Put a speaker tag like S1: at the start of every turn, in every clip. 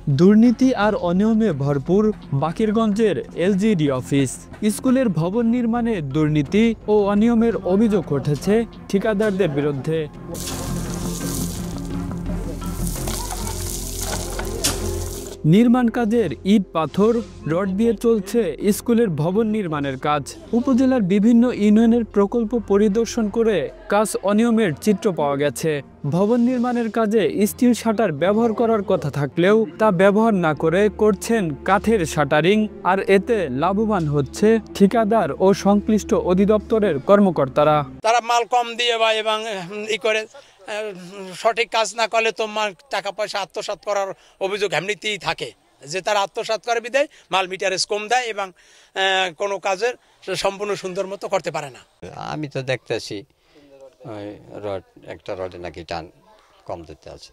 S1: দুর্নীতি আর অনিয়মে ভরপুর বাকেরগঞ্জের LGD office. স্কুলের ভবন নির্মাণে দুর্নীতি ও অনিয়মের অভিযোগ উঠেছে ঠিকাদারদের বিরুদ্ধে। নির্মাণ কাজের ইট পাথর রড দিয়ে চলছে স্কুলের ভবন নির্মাণের কাজ। উপজেলার বিভিন্ন ইউনিয়নের প্রকল্প পরিদর্শন করে কাজ অনিয়মের চিত্র পাওয়া গেছে। ভবন নির্মাণের কাজে স্টিল শাটার ব্যবহার করার কথা থাকলেও তা ব্যবহার না করে করছেন কাঠের শাটারিং, আর এতে লাভবান হচ্ছে ঠিকাদার ও সংশ্লিষ্ট অধিদপ্তরের কর্মকর্তারা।
S2: তারা মাল কম দিয়ে বা এবং ই করে সঠিক কাজ না করলে তো মাল টাকা পয়সা আত্মসাৎ করার অভিযোগ এমনিতেই থাকে, যে তারা আত্মসাৎ করে বিদায় মাল মিটারেজ কম দেয় এবং কোনো কাজের সম্পূর্ণ সুন্দর মতো করতে পারে না।
S3: আমি তো দেখতেছি রড একটা রডে নাকি টান কম দিতে আছে।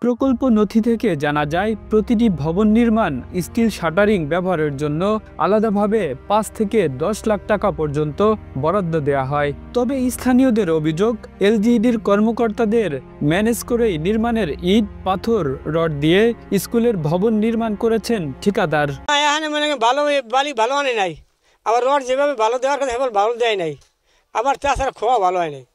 S1: প্রকল্প নথি থেকে জানা যায় প্রতিটি ভবন নির্মাণ স্টিল শাটারিং ব্যবহারের জন্য আলাদাভাবে ৫ থেকে ১০ লাখ টাকা পর্যন্ত বরাদ্দ দেওয়া হয়। তবে স্থানীয়দের অভিযোগ, এলজিইডির কর্মকর্তাদের ম্যানেজ করেই নির্মাণের ইট পাথর রড দিয়ে স্কুলের ভবন নির্মাণ করেছেন ঠিকাদার।
S4: ভালো বালি ভালো আনে নাই, আবার রড যেভাবে ভালো দেওয়ার কথা সেভাবে ভালো দেয় নাই, আবার তাছাড়া খোয়া ভালো হয় নাই।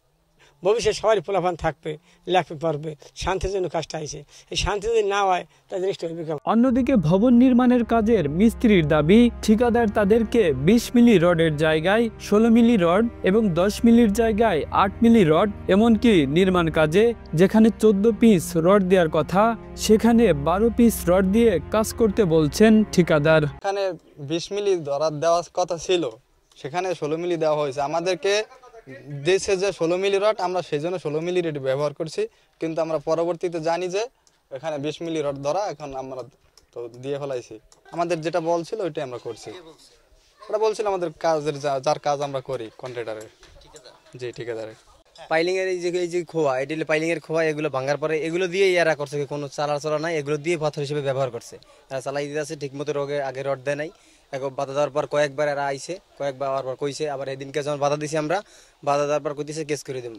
S4: ভবিষ্যৎ সবারই পোলাপান থাকবে, লেখতে পারবে, শান্তির জন্য কাজটা আইছে। এই শান্তি যদি না হয় তাহলে জিনিসটা হইবে কেমন?
S1: অন্যদিকে ভবন নির্মাণের কাজের মিস্ত্রির দাবি, ঠিকাদার তাদেরকে ২০ মিলি রডের জায়গায় ১৬ মিলি রড এবং ১০ মিলির জায়গায় ৮ মিলি রড, এমনকি নির্মাণ কাজে যেখানে ১৪ পিস রড দেওয়ার কথা সেখানে ১২ পিস রড দিয়ে কাজ করতে বলছেন ঠিকাদার।
S5: এখানে ২০ মিলি রড দেওয়ার কথা ছিল, সেখানে ১৬ মিলি দেওয়া হয়েছে। আমাদেরকে দেশে যে ১৬ মিলি রড, আমরা সেই জন্য ১৬ মিলি রড ব্যবহার করছি, কিন্তু আমরা পরবর্তীতে জানি যে এখানে ২০ মিলি রড ধরা, এখন আমরা তো দিয়ে ফেলাইছি। আমাদের যেটা বলছিল ওইটাই আমরা করছি। ওরা বলছিল আমাদের কাজের যার কাজ আমরা করি কন্ট্রাক্টরের, জি ঠিকাদারের।
S6: পাইলিং এর এই যে খোয়া, এটা পাইলিং এর খোয়া, এগুলো ভাঙার পরে এগুলো দিয়ে এরা করছে, কোনো চালা নাই, এগুলো দিয়ে পাথর হিসেবে ব্যবহার করছে। এরা চালাই দিতে আছে ঠিক মতো, আগে রড দেয় নাই। বাধা দেওয়ার পর কয়েকবার এরা আইছে, কয়েকবার আবার কইছে, আবার এদিনকে যখন বাধা দিছি আমরা, বাধা দেওয়ার পর কইতেছে কেস করে দেব।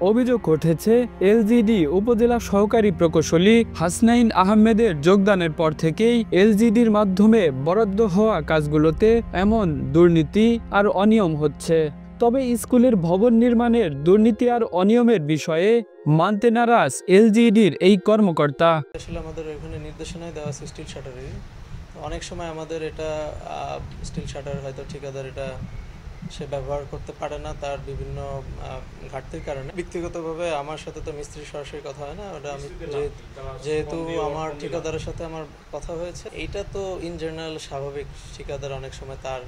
S1: অভিযোগ উঠেছে এলজিডি উপজেলা সহকারী প্রকৌশলী হাসনাইন আহমেদের যোগদানের পর থেকেই এলজিডির মাধ্যমে বরাদ্দ হওয়া কাজগুলোতে এমন দুর্নীতি আর অনিয়ম হচ্ছে। তবে স্কুলের ভবন নির্মাণের দুর্নীতি আর অনিয়মের বিষয়ে মানতে নারাজ এলজিডির এই কর্মকর্তা।
S7: আসলে আমাদের এখানে নির্দেশনায় দেওয়া আছে স্টিল শাটারের। অনেক সময় আমাদের এটা স্টিল শাটার হয়তো ঠিকাদার এটা সে ব্যবহার করতে পারে না, তার বিভিন্ন ঘাটতির কারণে। ব্যক্তিগতভাবে আমার সাথে তো মিস্ত্রির সরাসরি কথা হয় না, ওটা আমি যেহেতু আমার ঠিকাদারের সাথে আমার কথা হয়েছে, এইটা তো ইন জেনারেল স্বাভাবিক। ঠিকাদার অনেক সময় তার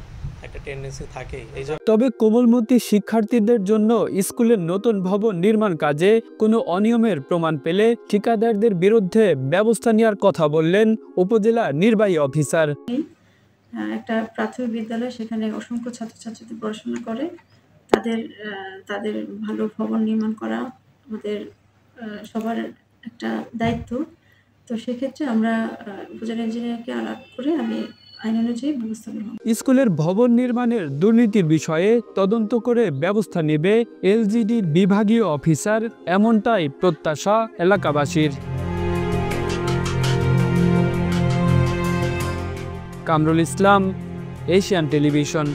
S7: একটা টেন্ডেন্সি থাকেই।
S1: তবে কোমলমতি শিক্ষার্থীদের জন্য স্কুলের নতুন ভবন নির্মাণ কাজে কোনো অনিয়মের প্রমাণ পেলে ঠিকাদারদের বিরুদ্ধে ব্যবস্থা নেওয়ার কথা বললেন উপজেলা নির্বাহী অফিসার।
S8: একটা প্রাথমিক বিদ্যালয়, সেখানে অসংখ্য ছাত্রছাত্রী পড়াশোনা করে, তাদের ভালো ভবন নির্মাণ করা আমাদের সবার একটা দায়িত্ব। তো সেক্ষেত্রে আমরা উপজেলা ইঞ্জিনিয়ারকে আলাপ করে আমি আইন অনুযায়ী ব্যবস্থা নেব।
S1: স্কুলের ভবন নির্মাণের দুর্নীতির বিষয়ে তদন্ত করে ব্যবস্থা নেবে এলজিডির বিভাগীয় অফিসার, এমনটাই প্রত্যাশা এলাকাবাসীর। Kamrul Islam, Asian television.